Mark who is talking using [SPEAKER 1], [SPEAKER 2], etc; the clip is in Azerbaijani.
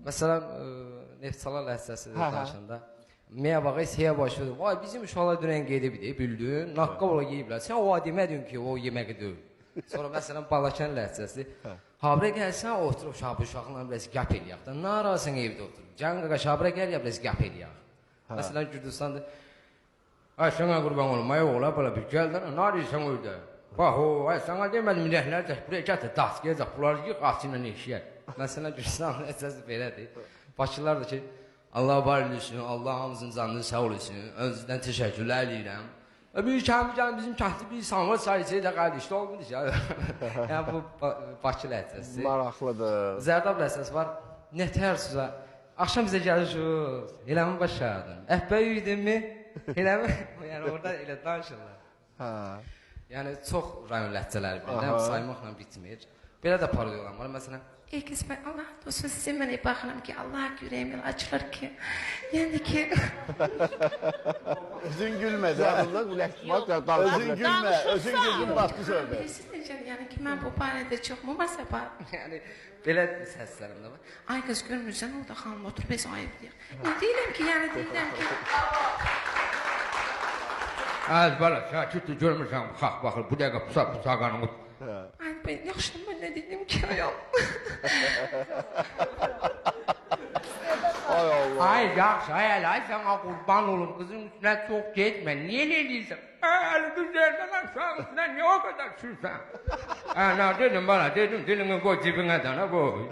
[SPEAKER 1] Məsələn, Neftçala ləhcəsidir danışanda. Məyə bax, səyə başladı. Vay, bizim uşaqlar dünən gedib idi, bildin? Naqqa ola yeyiblər. Sən o demədin ki, o yemək deyil. Sonra məsələn, Balakən ləhcəsi. Habrə gəlsən, otur uşaqla biraz qap eləyək da. Narasın evdə otur. Can qaqa, şabrə gəl ya, biraz qap eləyək. Məsələn, Gürcüstanda ay, sənə qurban olum, ay oğla, belə bir gəldən, nə deyirsən orada? Bax, ay, sənə demədim, miləklər də buraya gətir, daskiyəcək, bunları yıq, asıyla eşiyər. Məsələn, Gürcüstan əsası belədir. Bakılar da ki, Allah var olsun, Allah hamısının canını sağ olsun, özündən təşəkkürlər eləyirəm. Bir kəmi bizim kəndli bir sanvar sayıcıya da qardeşli olmadı ki. Yəni, bu Bakı ləhcəsi.
[SPEAKER 2] Maraqlıdır.
[SPEAKER 1] Zərdab ləhcəsi var, nətər sözə. Akşam bizə gəlirsiniz, eləmi başladın. Əhbəy mi? Eləmi? Yəni orada elə danışırlar.
[SPEAKER 2] Hə.
[SPEAKER 1] Yəni çox rayon ləhcələri bilirəm, saymaqla bitmir. Belə də parodiyalar var. Məsələn,
[SPEAKER 3] Qız mən Allah dostu sizə mənə baxıram ki, Allah ürəyimi açılır ki, yəni ki...
[SPEAKER 2] Özün gülmə, Zərdablar bu ləhcələr danışır. Özün gülmə, özün gülmün başqı söhbət.
[SPEAKER 3] Bilirsiniz necə, yəni ki, mən bu barədə çox mübasibə.
[SPEAKER 1] yəni belə səslərim də var.
[SPEAKER 3] Ay qız görmürsən, orada xanım otur, biz ayıblıyıq. Nə deyirəm ki, yəni deyirəm ki...
[SPEAKER 4] Az bala, sakitdir, görmürsən, xalq baxır, bu dəqiqə pusaqanımı.
[SPEAKER 3] Ay ben, yaxşı, mən nə dedim ki, ayam.
[SPEAKER 2] Ay Allah.
[SPEAKER 4] Ay yaxşı, ay sənə qurban olum, qızın üstünə çox getmə, niyə nə eləyirsən? Əli düzlərdən aşağı üstünə niyə o qədər sürsən? Nə dedim bana, dedim dilini qoy cibinə dana qoy.